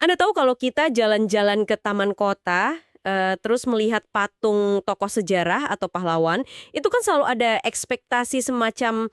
Anda tahu kalau kita jalan-jalan ke taman kota, terus melihat patung tokoh sejarah atau pahlawan, itu kan selalu ada ekspektasi semacam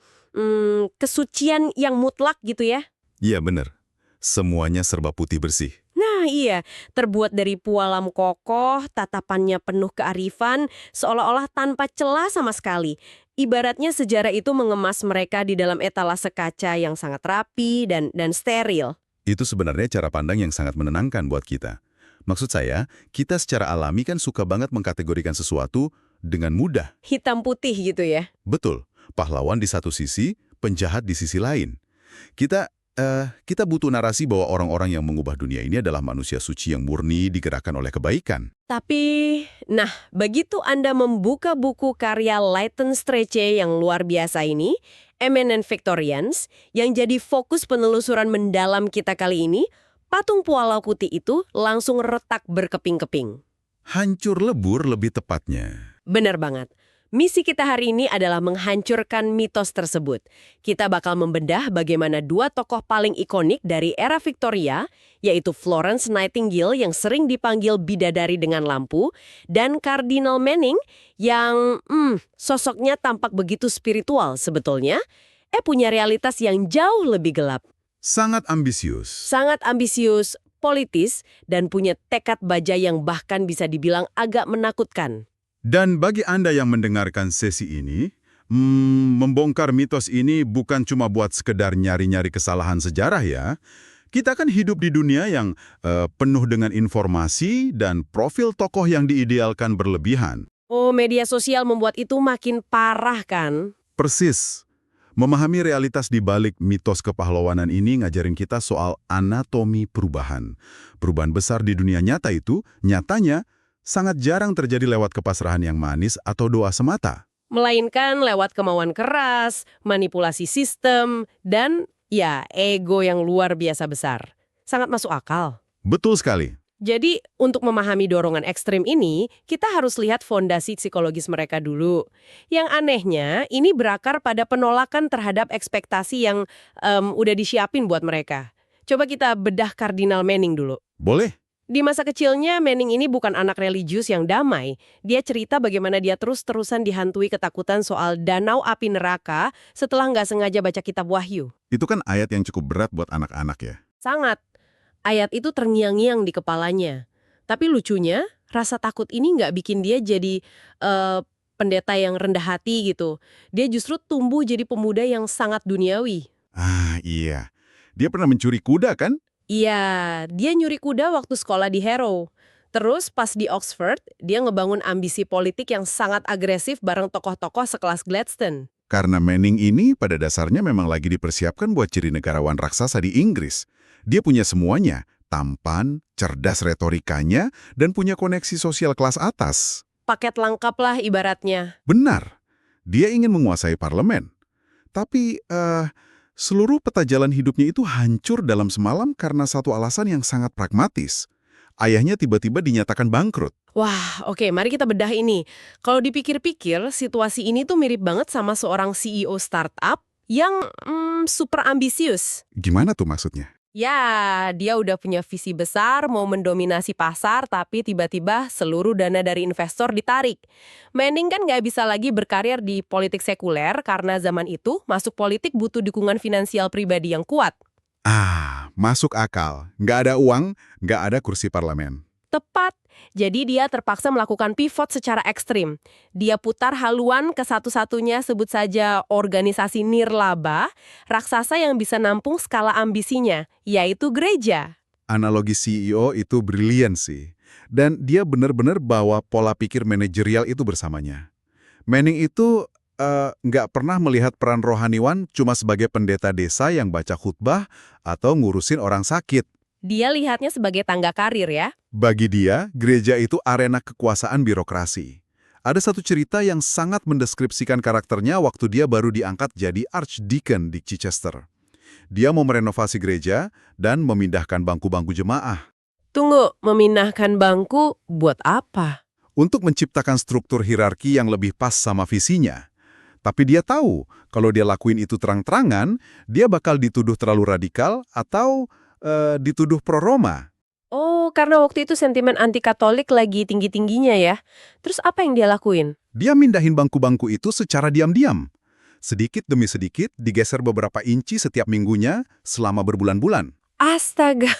kesucian yang mutlak gitu ya. Iya bener, semuanya serba putih bersih. Nah iya, terbuat dari pualam kokoh, tatapannya penuh kearifan, seolah-olah tanpa celah sama sekali. Ibaratnya sejarah itu mengemas mereka di dalam etalase kaca yang sangat rapi dan steril. Itu sebenarnya cara pandang yang sangat menenangkan buat kita. Maksud saya, kita secara alami kan suka banget mengkategorikan sesuatu dengan mudah. Hitam putih gitu ya. Betul, pahlawan di satu sisi, penjahat di sisi lain. Kita butuh narasi bahwa orang-orang yang mengubah dunia ini adalah manusia suci yang murni digerakkan oleh kebaikan. Tapi, nah, begitu Anda membuka buku karya Leighton Strachey yang luar biasa ini, Eminent Victorians, yang jadi fokus penelusuran mendalam kita kali ini, patung Puala Putih itu langsung retak berkeping-keping. Hancur lebur lebih tepatnya. Benar banget. Misi kita hari ini adalah menghancurkan mitos tersebut. Kita bakal membedah bagaimana dua tokoh paling ikonik dari era Victoria, yaitu Florence Nightingale yang sering dipanggil bidadari dengan lampu, dan Kardinal Manning yang sosoknya tampak begitu spiritual sebetulnya, punya realitas yang jauh lebih gelap. Sangat ambisius. Sangat ambisius, politis, dan punya tekad baja yang bahkan bisa dibilang agak menakutkan. Dan bagi Anda yang mendengarkan sesi ini, membongkar mitos ini bukan cuma buat sekedar nyari-nyari kesalahan sejarah ya. Kita kan hidup di dunia yang penuh dengan informasi dan profil tokoh yang diidealkan berlebihan. Oh, media sosial membuat itu makin parah kan? Persis. Memahami realitas di balik mitos kepahlawanan ini ngajarin kita soal anatomi perubahan. Perubahan besar di dunia nyata itu, nyatanya, sangat jarang terjadi lewat kepasrahan yang manis atau doa semata. Melainkan lewat kemauan keras, manipulasi sistem, dan ya ego yang luar biasa besar. Sangat masuk akal. Betul sekali. Jadi, untuk memahami dorongan ekstrim ini, kita harus lihat fondasi psikologis mereka dulu. Yang anehnya, ini berakar pada penolakan terhadap ekspektasi yang udah disiapin buat mereka. Coba kita bedah Kardinal Manning dulu. Boleh? Di masa kecilnya, Manning ini bukan anak religius yang damai. Dia cerita bagaimana dia terus-terusan dihantui ketakutan soal danau api neraka setelah nggak sengaja baca kitab Wahyu. Itu kan ayat yang cukup berat buat anak-anak ya. Sangat. Ayat itu terngiang-ngiang di kepalanya. Tapi lucunya, rasa takut ini nggak bikin dia jadi pendeta yang rendah hati gitu. Dia justru tumbuh jadi pemuda yang sangat duniawi. Ah, iya. Dia pernah mencuri kuda kan? Iya, dia nyuri kuda waktu sekolah di Harrow. Terus pas di Oxford, dia ngebangun ambisi politik yang sangat agresif bareng tokoh-tokoh sekelas Gladstone. Karena Manning ini pada dasarnya memang lagi dipersiapkan buat ciri negarawan raksasa di Inggris. Dia punya semuanya, tampan, cerdas retorikanya, dan punya koneksi sosial kelas atas. Paket lengkap lah ibaratnya. Benar, dia ingin menguasai parlemen. Tapi, seluruh peta jalan hidupnya itu hancur dalam semalam karena satu alasan yang sangat pragmatis. Ayahnya tiba-tiba dinyatakan bangkrut. Wah, oke, mari kita bedah ini. Kalau dipikir-pikir, situasi ini tuh mirip banget sama seorang CEO startup yang super ambisius. Gimana tuh maksudnya? Ya, dia udah punya visi besar, mau mendominasi pasar, tapi tiba-tiba seluruh dana dari investor ditarik. Manning kan nggak bisa lagi berkarir di politik sekuler karena zaman itu masuk politik butuh dukungan finansial pribadi yang kuat. Ah, masuk akal. Nggak ada uang, nggak ada kursi parlemen. Tepat. Jadi dia terpaksa melakukan pivot secara ekstrim. Dia putar haluan ke satu-satunya sebut saja organisasi nirlaba, raksasa yang bisa nampung skala ambisinya, yaitu gereja. Analogi CEO itu brilian sih. Dan dia benar-benar bawa pola pikir manajerial itu bersamanya. Manning itu nggak pernah melihat peran rohaniwan cuma sebagai pendeta desa yang baca khutbah atau ngurusin orang sakit. Dia lihatnya sebagai tangga karir ya. Bagi dia, gereja itu arena kekuasaan birokrasi. Ada satu cerita yang sangat mendeskripsikan karakternya waktu dia baru diangkat jadi Archdeacon di Chichester. Dia mau merenovasi gereja dan memindahkan bangku-bangku jemaah. Tunggu, memindahkan bangku buat apa? Untuk menciptakan struktur hierarki yang lebih pas sama visinya. Tapi dia tahu, kalau dia lakuin itu terang-terangan, dia bakal dituduh terlalu radikal atau dituduh pro-Roma. karena waktu itu sentimen anti-Katolik lagi tinggi-tingginya ya. Terus apa yang dia lakuin? Dia mindahin bangku-bangku itu secara diam-diam. Sedikit demi sedikit digeser beberapa inci setiap minggunya selama berbulan-bulan. Astaga,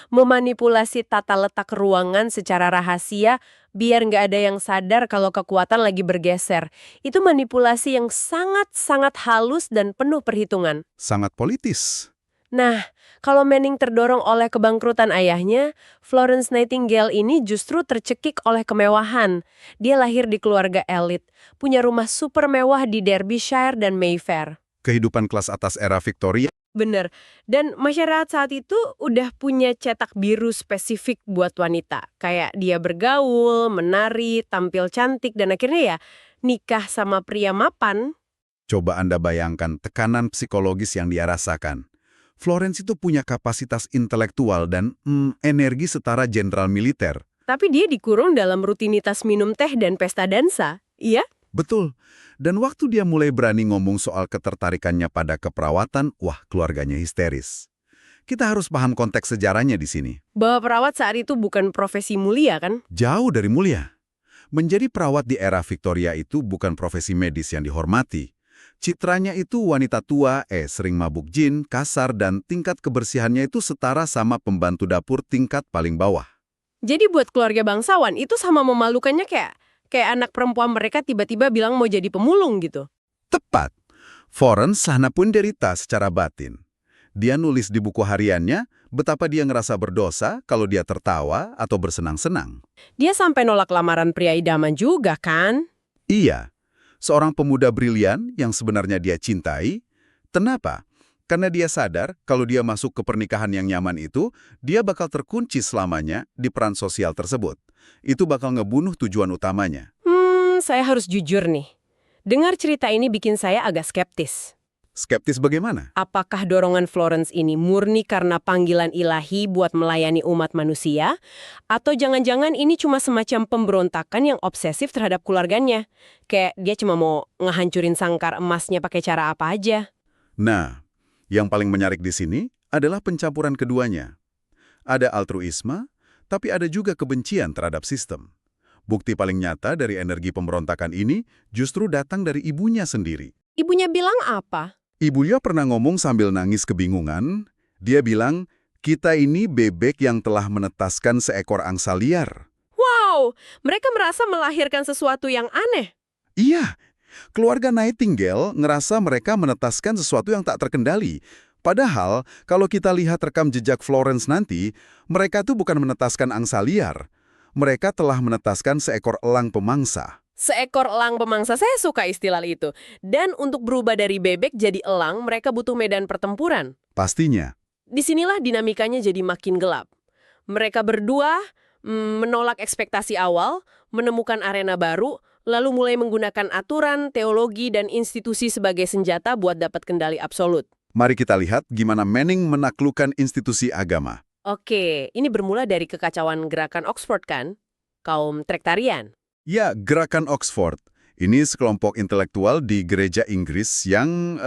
memanipulasi tata letak ruangan secara rahasia biar nggak ada yang sadar kalau kekuatan lagi bergeser. Itu manipulasi yang sangat-sangat halus dan penuh perhitungan. Sangat politis. Nah, kalau Manning terdorong oleh kebangkrutan ayahnya, Florence Nightingale ini justru tercekik oleh kemewahan. Dia lahir di keluarga elit, punya rumah super mewah di Derbyshire dan Mayfair. Kehidupan kelas atas era Victoria. Bener, dan masyarakat saat itu udah punya cetak biru spesifik buat wanita. Kayak dia bergaul, menari, tampil cantik, dan akhirnya ya nikah sama pria mapan. Coba Anda bayangkan tekanan psikologis yang dia rasakan. Florence itu punya kapasitas intelektual dan energi setara jenderal militer. Tapi dia dikurung dalam rutinitas minum teh dan pesta dansa, iya? Betul. Dan waktu dia mulai berani ngomong soal ketertarikannya pada keperawatan, wah keluarganya histeris. Kita harus paham konteks sejarahnya di sini. Bahwa perawat saat itu bukan profesi mulia kan? Jauh dari mulia. Menjadi perawat di era Victoria itu bukan profesi medis yang dihormati. Citranya itu wanita tua, sering mabuk jin, kasar, dan tingkat kebersihannya itu setara sama pembantu dapur tingkat paling bawah. Jadi buat keluarga bangsawan itu sama memalukannya kayak anak perempuan mereka tiba-tiba bilang mau jadi pemulung gitu. Tepat. Florence sana pun derita secara batin. Dia nulis di buku hariannya betapa dia ngerasa berdosa kalau dia tertawa atau bersenang-senang. Dia sampai nolak lamaran pria idaman juga kan? Iya. Seorang pemuda brilian yang sebenarnya dia cintai. Kenapa? Karena dia sadar kalau dia masuk ke pernikahan yang nyaman itu, dia bakal terkunci selamanya di peran sosial tersebut. Itu bakal ngebunuh tujuan utamanya. Saya harus jujur nih. Dengar cerita ini bikin saya agak skeptis. Skeptis bagaimana? Apakah dorongan Florence ini murni karena panggilan ilahi buat melayani umat manusia? Atau jangan-jangan ini cuma semacam pemberontakan yang obsesif terhadap keluarganya? Kayak dia cuma mau ngehancurin sangkar emasnya pakai cara apa aja? Nah, yang paling menarik di sini adalah pencampuran keduanya. Ada altruisme, tapi ada juga kebencian terhadap sistem. Bukti paling nyata dari energi pemberontakan ini justru datang dari ibunya sendiri. Ibunya bilang apa? Ibunya pernah ngomong sambil nangis kebingungan. Dia bilang, kita ini bebek yang telah menetaskan seekor angsa liar. Wow, mereka merasa melahirkan sesuatu yang aneh. Iya, keluarga Nightingale ngerasa mereka menetaskan sesuatu yang tak terkendali. Padahal, kalau kita lihat rekam jejak Florence nanti, mereka tuh bukan menetaskan angsa liar. Mereka telah menetaskan seekor elang pemangsa. Seekor elang pemangsa, saya suka istilah itu. Dan untuk berubah dari bebek jadi elang, mereka butuh medan pertempuran. Pastinya. Disinilah dinamikanya jadi makin gelap. Mereka berdua menolak ekspektasi awal, menemukan arena baru, lalu mulai menggunakan aturan, teologi, dan institusi sebagai senjata buat dapat kendali absolut. Mari kita lihat gimana Manning menaklukkan institusi agama. Oke, ini bermula dari kekacauan gerakan Oxford kan? Kaum Trektarian. Ya, gerakan Oxford. Ini sekelompok intelektual di gereja Inggris yang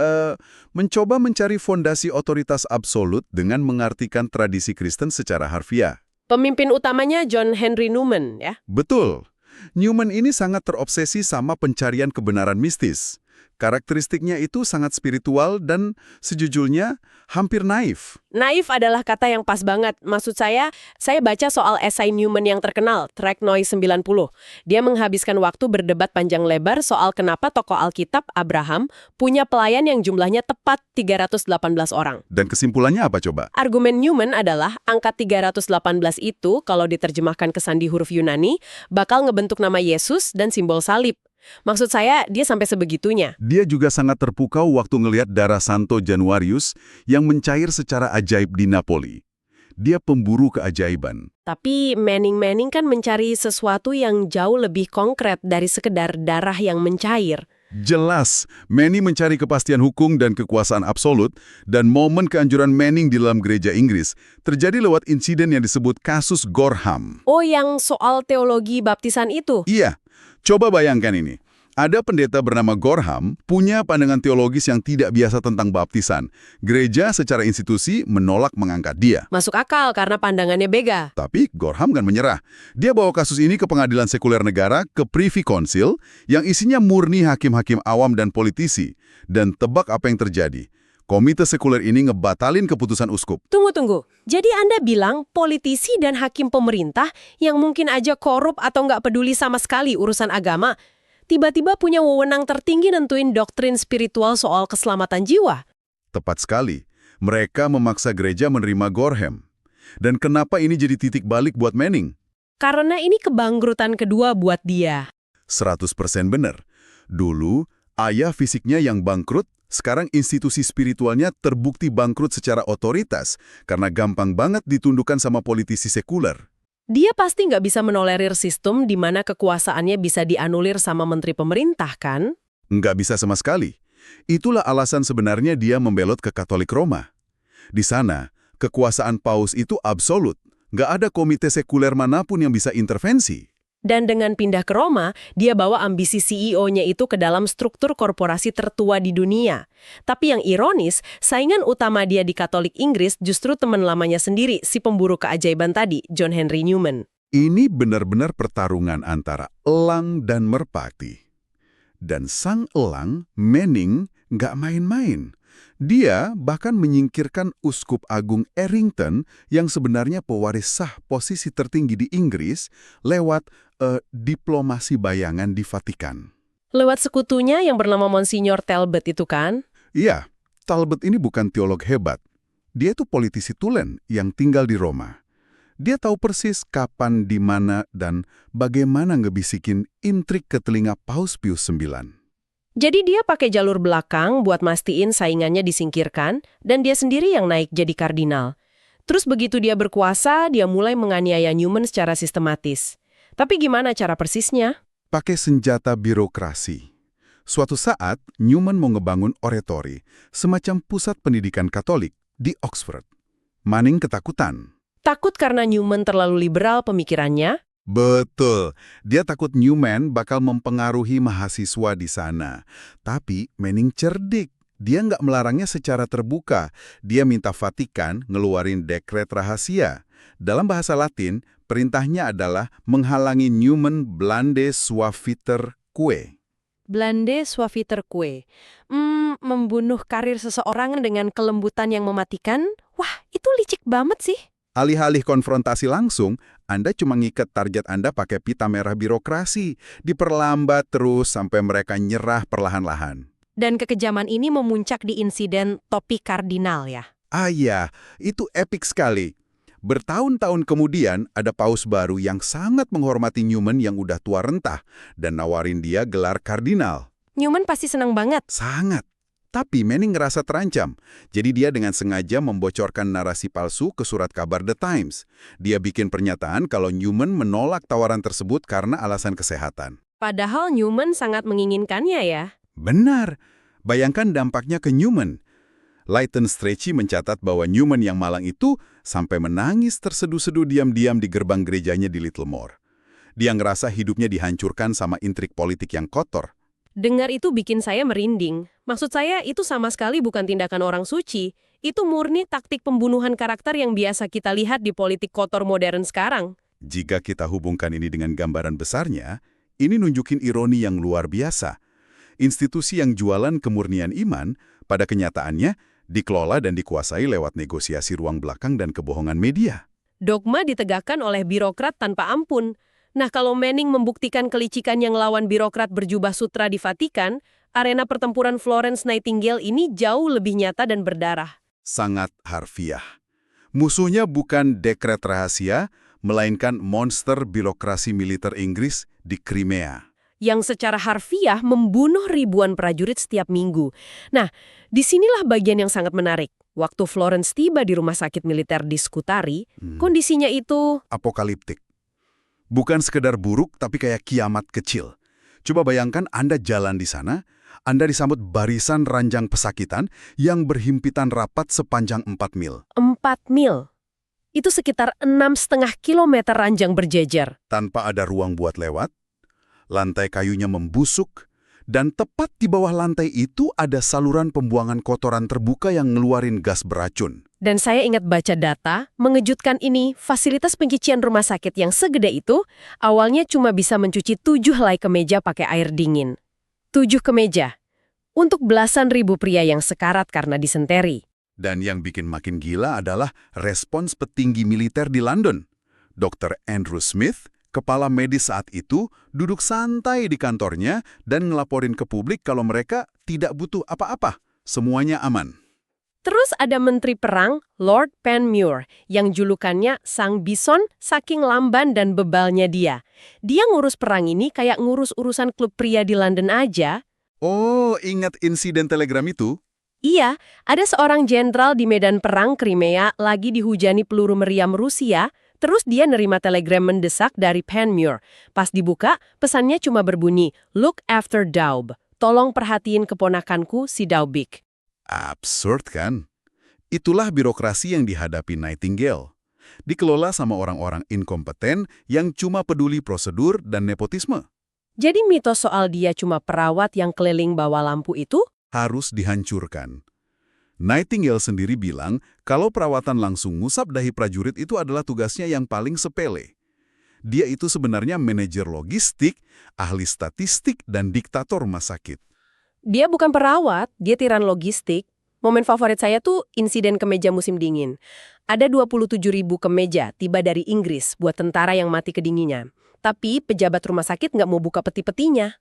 mencoba mencari fondasi otoritas absolut dengan mengartikan tradisi Kristen secara harfiah. Pemimpin utamanya John Henry Newman, ya? Betul. Newman ini sangat terobsesi sama pencarian kebenaran mistis. Karakteristiknya itu sangat spiritual dan sejujurnya hampir naif. Naif adalah kata yang pas banget. Maksud saya baca soal esai Newman yang terkenal, Track Noise 90. Dia menghabiskan waktu berdebat panjang lebar soal kenapa tokoh Alkitab, Abraham, punya pelayan yang jumlahnya tepat 318 orang. Dan kesimpulannya apa coba? Argumen Newman adalah angka 318 itu, kalau diterjemahkan ke sandi huruf Yunani, bakal ngebentuk nama Yesus dan simbol salib. Maksud saya, dia sampai sebegitunya. Dia juga sangat terpukau waktu ngelihat darah Santo Januarius yang mencair secara ajaib di Napoli. Dia pemburu keajaiban. Tapi Manning kan mencari sesuatu yang jauh lebih konkret dari sekedar darah yang mencair. Jelas, Manning mencari kepastian hukum dan kekuasaan absolut, dan momen kehancuran Manning di dalam gereja Inggris terjadi lewat insiden yang disebut kasus Gorham. Oh, yang soal teologi baptisan itu? Iya, coba bayangkan ini. Ada pendeta bernama Gorham punya pandangan teologis yang tidak biasa tentang baptisan. Gereja secara institusi menolak mengangkat dia. Masuk akal karena pandangannya beda. Tapi Gorham kan menyerah. Dia bawa kasus ini ke pengadilan sekuler negara, ke Privy Council, yang isinya murni hakim-hakim awam dan politisi. Dan tebak apa yang terjadi? Komite sekuler ini ngebatalin keputusan uskup. Tunggu. Jadi Anda bilang politisi dan hakim pemerintah yang mungkin aja korup atau nggak peduli sama sekali urusan agama, tiba-tiba punya wewenang tertinggi nentuin doktrin spiritual soal keselamatan jiwa. Tepat sekali. Mereka memaksa gereja menerima Gorham. Dan kenapa ini jadi titik balik buat Manning? Karena ini kebangkrutan kedua buat dia. 100% benar. Dulu, ayah fisiknya yang bangkrut, sekarang institusi spiritualnya terbukti bangkrut secara otoritas karena gampang banget ditundukkan sama politisi sekuler. Dia pasti nggak bisa menolerir sistem di mana kekuasaannya bisa dianulir sama menteri pemerintah, kan? Nggak bisa sama sekali. Itulah alasan sebenarnya dia membelot ke Katolik Roma. Di sana, kekuasaan paus itu absolut. Nggak ada komite sekuler manapun yang bisa intervensi. Dan dengan pindah ke Roma, dia bawa ambisi CEO-nya itu ke dalam struktur korporasi tertua di dunia. Tapi yang ironis, saingan utama dia di Katolik Inggris justru teman lamanya sendiri, si pemburu keajaiban tadi, John Henry Newman. Ini benar-benar pertarungan antara elang dan merpati. Dan sang elang, Manning, nggak main-main. Dia bahkan menyingkirkan Uskup Agung Errington yang sebenarnya pewaris sah posisi tertinggi di Inggris lewat diplomasi bayangan di Vatikan. Lewat sekutunya yang bernama Monsignor Talbot itu kan? Iya, Talbot ini bukan teolog hebat. Dia itu politisi tulen yang tinggal di Roma. Dia tahu persis kapan, di mana, dan bagaimana ngebisikin intrik ke telinga Paus Pius IX. Jadi dia pakai jalur belakang buat mastiin saingannya disingkirkan, dan dia sendiri yang naik jadi kardinal. Terus begitu dia berkuasa, dia mulai menganiaya Newman secara sistematis. Tapi gimana cara persisnya? Pakai senjata birokrasi. Suatu saat, Newman mau ngebangun oratory, semacam pusat pendidikan Katolik di Oxford. Manning ketakutan. Takut karena Newman terlalu liberal pemikirannya? Betul. Dia takut Newman bakal mempengaruhi mahasiswa di sana. Tapi Manning cerdik. Dia nggak melarangnya secara terbuka. Dia minta Vatikan ngeluarin dekret rahasia. Dalam bahasa Latin, perintahnya adalah menghalangi Newman blande suaviter quae. Blande suaviter quae. Membunuh karir seseorang dengan kelembutan yang mematikan? Wah, itu licik banget sih. Alih-alih konfrontasi langsung, Anda cuma ngikat target Anda pakai pita merah birokrasi. Diperlambat terus sampai mereka nyerah perlahan-lahan. Dan kekejaman ini memuncak di insiden topi kardinal ya? Ah iya, itu epik sekali. Bertahun-tahun kemudian, ada paus baru yang sangat menghormati Newman yang udah tua rentah dan nawarin dia gelar kardinal. Newman pasti senang banget. Sangat. Tapi Manning ngerasa terancam. Jadi dia dengan sengaja membocorkan narasi palsu ke surat kabar The Times. Dia bikin pernyataan kalau Newman menolak tawaran tersebut karena alasan kesehatan. Padahal Newman sangat menginginkannya ya? Benar. Bayangkan dampaknya ke Newman. Leighton Strachey mencatat bahwa Newman yang malang itu sampai menangis terseduh-seduh diam-diam di gerbang gerejanya di Littlemore. Dia ngerasa hidupnya dihancurkan sama intrik politik yang kotor. Dengar itu bikin saya merinding. Maksud saya itu sama sekali bukan tindakan orang suci. Itu murni taktik pembunuhan karakter yang biasa kita lihat di politik kotor modern sekarang. Jika kita hubungkan ini dengan gambaran besarnya, ini nunjukin ironi yang luar biasa. Institusi yang jualan kemurnian iman, pada kenyataannya, dikelola dan dikuasai lewat negosiasi ruang belakang dan kebohongan media. Dogma ditegakkan oleh birokrat tanpa ampun. Nah, kalau Manning membuktikan kelicikan yang lawan birokrat berjubah sutra di Vatikan, arena pertempuran Florence Nightingale ini jauh lebih nyata dan berdarah. Sangat harfiah. Musuhnya bukan dekret rahasia, melainkan monster birokrasi militer Inggris di Crimea. Yang secara harfiah membunuh ribuan prajurit setiap minggu. Nah, disinilah bagian yang sangat menarik. Waktu Florence tiba di rumah sakit militer di Scutari, kondisinya itu Apokaliptik. Bukan sekedar buruk, tapi kayak kiamat kecil. Coba bayangkan Anda jalan di sana, Anda disambut barisan ranjang pesakitan yang berhimpitan rapat sepanjang 4 mil. 4 mil. Itu sekitar 6,5 kilometer ranjang berjejer. Tanpa ada ruang buat lewat, lantai kayunya membusuk, Dan tepat di bawah lantai itu ada saluran pembuangan kotoran terbuka yang ngeluarin gas beracun. Dan saya ingat baca data, mengejutkan ini, fasilitas pencucian rumah sakit yang segede itu, awalnya cuma bisa mencuci 7 helai kemeja pakai air dingin. 7 kemeja. Untuk belasan ribu pria yang sekarat karena disenteri. Dan yang bikin makin gila adalah respons petinggi militer di London. Dr. Andrew Smith, kepala medis saat itu, duduk santai di kantornya dan ngelaporin ke publik kalau mereka tidak butuh apa-apa. Semuanya aman. Terus ada Menteri Perang, Lord Panmure, yang julukannya Sang Bison saking lamban dan bebalnya dia. Dia ngurus perang ini kayak ngurus urusan klub pria di London aja. Oh, ingat insiden telegram itu? Iya, ada seorang jenderal di medan perang Crimea lagi dihujani peluru meriam Rusia, terus dia nerima telegram mendesak dari Panmure. Pas dibuka, pesannya cuma berbunyi, "Look after Daub. Tolong perhatiin keponakanku si Daubik." Absurd kan? Itulah birokrasi yang dihadapi Nightingale. Dikelola sama orang-orang inkompeten yang cuma peduli prosedur dan nepotisme. Jadi mitos soal dia cuma perawat yang keliling bawa lampu itu? Harus dihancurkan. Nightingale sendiri bilang kalau perawatan langsung ngusap dahi prajurit itu adalah tugasnya yang paling sepele. Dia itu sebenarnya manajer logistik, ahli statistik, dan diktator rumah sakit. Dia bukan perawat, dia tiran logistik. Momen favorit saya tuh insiden kemeja musim dingin. Ada 27.000 kemeja tiba dari Inggris buat tentara yang mati kedinginan. Tapi pejabat rumah sakit nggak mau buka peti-petinya.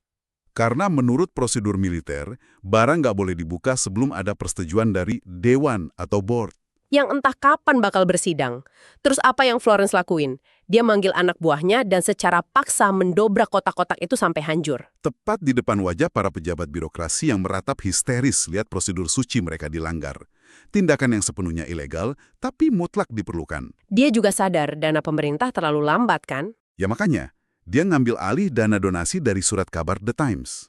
Karena menurut prosedur militer, barang nggak boleh dibuka sebelum ada persetujuan dari dewan atau board. Yang entah kapan bakal bersidang. Terus apa yang Florence lakuin? Dia manggil anak buahnya dan secara paksa mendobrak kotak-kotak itu sampai hancur. Tepat di depan wajah para pejabat birokrasi yang meratap histeris lihat prosedur suci mereka dilanggar. Tindakan yang sepenuhnya ilegal, tapi mutlak diperlukan. Dia juga sadar dana pemerintah terlalu lambat kan? Ya makanya, dia ngambil alih dana donasi dari surat kabar The Times.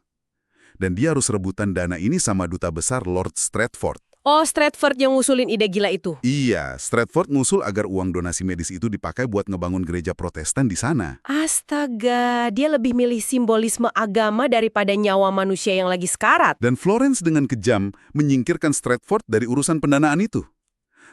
Dan dia harus rebutan dana ini sama duta besar Lord Stratford. Oh, Stratford yang ngusulin ide gila itu. Iya, Stratford ngusul agar uang donasi medis itu dipakai buat ngebangun gereja Protestan di sana. Astaga, dia lebih milih simbolisme agama daripada nyawa manusia yang lagi sekarat. Dan Florence dengan kejam menyingkirkan Stratford dari urusan pendanaan itu.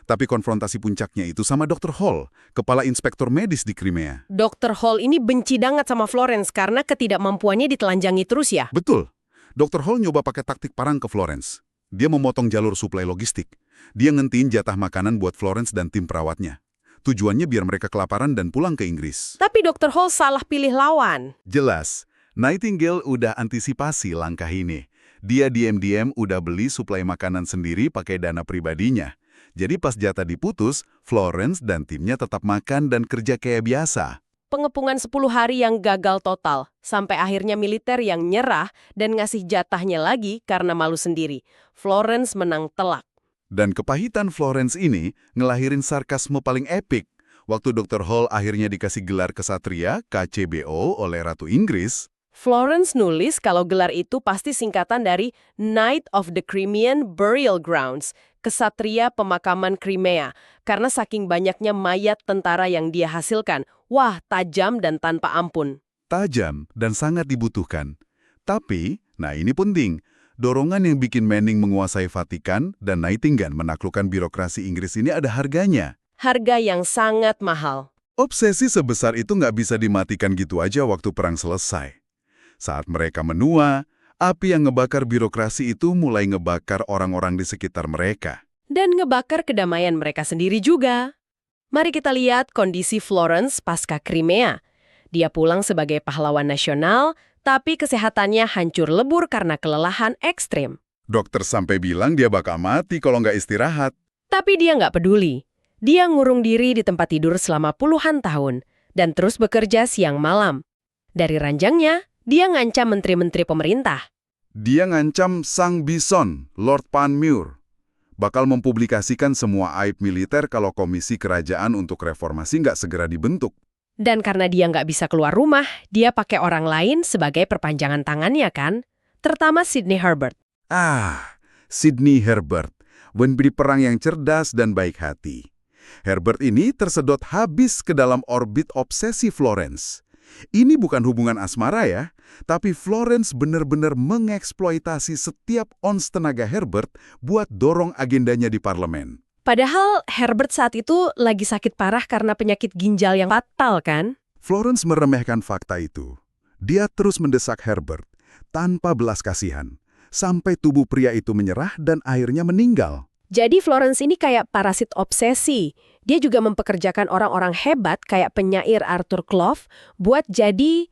Tapi konfrontasi puncaknya itu sama Dr. Hall, kepala inspektor medis di Crimea. Dr. Hall ini benci banget sama Florence karena ketidakmampuannya ditelanjangi terus ya. Betul. Dr. Hall nyoba pakai taktik parang ke Florence. Dia memotong jalur suplai logistik. Dia ngentiin jatah makanan buat Florence dan tim perawatnya. Tujuannya biar mereka kelaparan dan pulang ke Inggris. Tapi Dr. Hall salah pilih lawan. Jelas, Nightingale udah antisipasi langkah ini. Dia diam-diam udah beli suplai makanan sendiri pakai dana pribadinya. Jadi pas jatah diputus, Florence dan timnya tetap makan dan kerja kayak biasa. Pengepungan 10 hari yang gagal total, sampai akhirnya militer yang nyerah dan ngasih jatahnya lagi karena malu sendiri. Florence menang telak. Dan kepahitan Florence ini ngelahirin sarkasme paling epik. Waktu Dr. Hall akhirnya dikasih gelar kesatria, KCBO, oleh Ratu Inggris. Florence nulis kalau gelar itu pasti singkatan dari Knight of the Crimean Burial Grounds, kesatria pemakaman Crimea, karena saking banyaknya mayat tentara yang dia hasilkan. Wah, tajam dan tanpa ampun. Tajam dan sangat dibutuhkan. Tapi, nah ini penting, dorongan yang bikin Manning menguasai Vatikan dan Nightingale menaklukkan birokrasi Inggris ini ada harganya. Harga yang sangat mahal. Obsesi sebesar itu nggak bisa dimatikan gitu aja waktu perang selesai. Saat mereka menua, api yang ngebakar birokrasi itu mulai ngebakar orang-orang di sekitar mereka. Dan ngebakar kedamaian mereka sendiri juga. Mari kita lihat kondisi Florence pasca Crimea. Dia pulang sebagai pahlawan nasional, tapi kesehatannya hancur lebur karena kelelahan ekstrim. Dokter sampai bilang dia bakal mati kalau nggak istirahat. Tapi dia nggak peduli. Dia ngurung diri di tempat tidur selama puluhan tahun, dan terus bekerja siang malam. Dari ranjangnya, dia ngancam menteri-menteri pemerintah. Dia ngancam Sang Bison, Lord Panmure. Bakal mempublikasikan semua aib militer kalau komisi kerajaan untuk reformasi nggak segera dibentuk. Dan karena dia nggak bisa keluar rumah, dia pakai orang lain sebagai perpanjangan tangannya kan? Terutama Sidney Herbert. Sidney Herbert, menteri perang yang cerdas dan baik hati. Herbert ini tersedot habis ke dalam orbit obsesi Florence. Ini bukan hubungan asmara ya, tapi Florence benar-benar mengeksploitasi setiap ons tenaga Herbert buat dorong agendanya di parlemen. Padahal Herbert saat itu lagi sakit parah karena penyakit ginjal yang fatal kan? Florence meremehkan fakta itu. Dia terus mendesak Herbert tanpa belas kasihan, sampai tubuh pria itu menyerah dan akhirnya meninggal. Jadi Florence ini kayak parasit obsesi. Dia juga mempekerjakan orang-orang hebat kayak penyair Arthur Clough buat jadi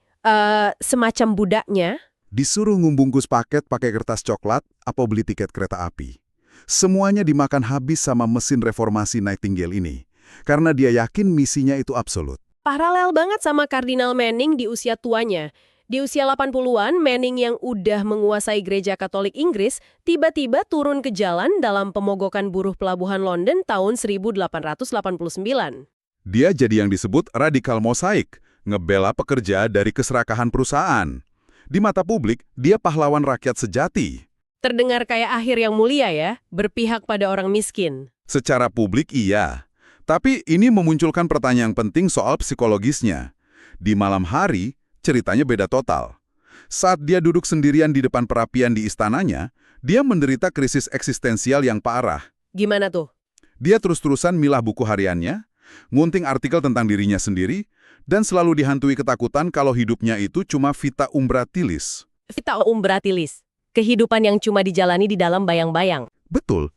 semacam budaknya. Disuruh ngumbungkus paket pakai kertas coklat apa beli tiket kereta api. Semuanya dimakan habis sama mesin reformasi Nightingale ini. Karena dia yakin misinya itu absolut. Paralel banget sama Kardinal Manning di usia tuanya. Di usia 80-an, Manning yang udah menguasai gereja Katolik Inggris tiba-tiba turun ke jalan dalam pemogokan buruh pelabuhan London tahun 1889. Dia jadi yang disebut radikal mosaik, ngebela pekerja dari keserakahan perusahaan. Di mata publik, dia pahlawan rakyat sejati. Terdengar kayak akhir yang mulia ya, berpihak pada orang miskin. Secara publik iya, tapi ini memunculkan pertanyaan penting soal psikologisnya. Di malam hari, ceritanya beda total. Saat dia duduk sendirian di depan perapian di istananya, dia menderita krisis eksistensial yang parah. Gimana tuh? Dia terus-terusan milah buku hariannya, ngunting artikel tentang dirinya sendiri, dan selalu dihantui ketakutan kalau hidupnya itu cuma vita umbratilis. Vita umbratilis. Kehidupan yang cuma dijalani di dalam bayang-bayang. Betul.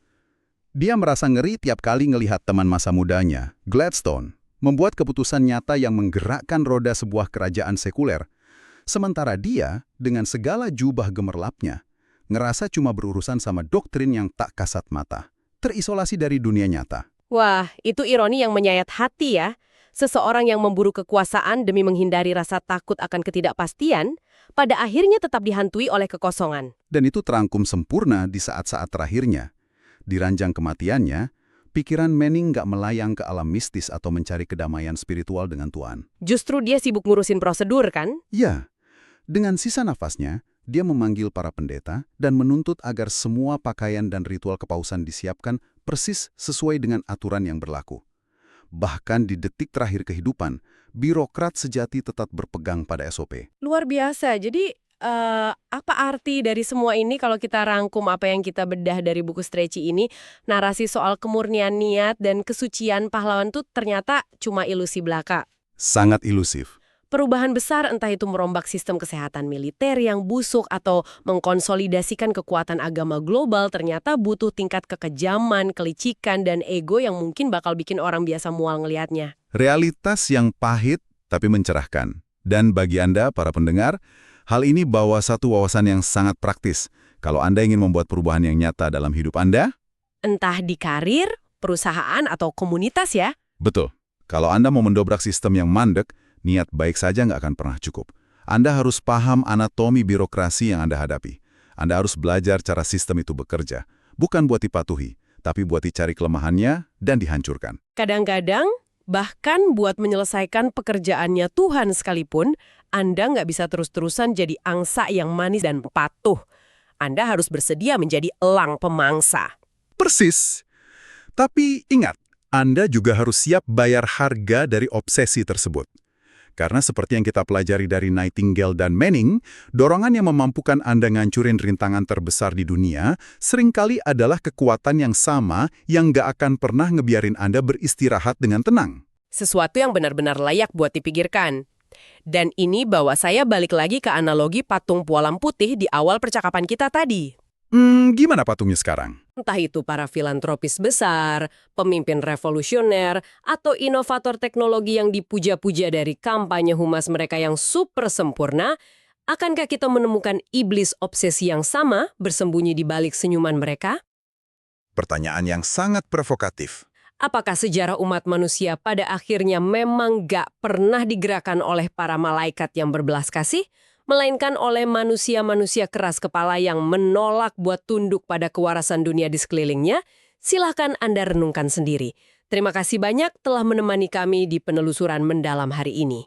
Dia merasa ngeri tiap kali ngelihat teman masa mudanya, Gladstone, membuat keputusan nyata yang menggerakkan roda sebuah kerajaan sekuler. Sementara dia, dengan segala jubah gemerlapnya, ngerasa cuma berurusan sama doktrin yang tak kasat mata, terisolasi dari dunia nyata. Wah, itu ironi yang menyayat hati ya. Seseorang yang memburu kekuasaan demi menghindari rasa takut akan ketidakpastian, pada akhirnya tetap dihantui oleh kekosongan. Dan itu terangkum sempurna di saat-saat terakhirnya. Di ranjang kematiannya, pikiran Manning nggak melayang ke alam mistis atau mencari kedamaian spiritual dengan Tuhan. Justru dia sibuk ngurusin prosedur kan? Ya, dengan sisa nafasnya, dia memanggil para pendeta dan menuntut agar semua pakaian dan ritual kepausan disiapkan persis sesuai dengan aturan yang berlaku. Bahkan di detik terakhir kehidupan, birokrat sejati tetap berpegang pada SOP. Luar biasa. Jadi, apa arti dari semua ini kalau kita rangkum apa yang kita bedah dari buku Strachey ini, narasi soal kemurnian niat dan kesucian pahlawan tuh ternyata cuma ilusi belaka. Sangat ilusif. Perubahan besar entah itu merombak sistem kesehatan militer yang busuk atau mengkonsolidasikan kekuatan agama global ternyata butuh tingkat kekejaman, kelicikan, dan ego yang mungkin bakal bikin orang biasa mual ngelihatnya. Realitas yang pahit tapi mencerahkan. Dan bagi Anda, para pendengar, hal ini bawa satu wawasan yang sangat praktis. Kalau Anda ingin membuat perubahan yang nyata dalam hidup Anda, Entah di karir, perusahaan, atau komunitas ya. betul. Kalau Anda mau mendobrak sistem yang mandek, niat baik saja nggak akan pernah cukup. Anda harus paham anatomi birokrasi yang Anda hadapi. Anda harus belajar cara sistem itu bekerja. Bukan buat dipatuhi, tapi buat dicari kelemahannya dan dihancurkan. Kadang-kadang, bahkan buat menyelesaikan pekerjaannya Tuhan sekalipun, Anda nggak bisa terus-terusan jadi angsa yang manis dan patuh. Anda harus bersedia menjadi elang pemangsa. Persis. Tapi ingat, Anda juga harus siap bayar harga dari obsesi tersebut. Karena seperti yang kita pelajari dari Nightingale dan Manning, dorongan yang memampukan Anda ngancurin rintangan terbesar di dunia seringkali adalah kekuatan yang sama yang nggak akan pernah ngebiarin Anda beristirahat dengan tenang. Sesuatu yang benar-benar layak buat dipikirkan. Dan ini bawa saya balik lagi ke analogi patung pualam putih di awal percakapan kita tadi. Gimana patungnya sekarang? Entah itu para filantropis besar, pemimpin revolusioner, atau inovator teknologi yang dipuja-puja dari kampanye humas mereka yang super sempurna, akankah kita menemukan iblis obsesi yang sama bersembunyi di balik senyuman mereka? Pertanyaan yang sangat provokatif. Apakah sejarah umat manusia pada akhirnya memang gak pernah digerakkan oleh para malaikat yang berbelas kasih, melainkan oleh manusia-manusia keras kepala yang menolak buat tunduk pada kewarasan dunia di sekelilingnya? Silahkan Anda renungkan sendiri. Terima kasih banyak telah menemani kami di penelusuran mendalam hari ini.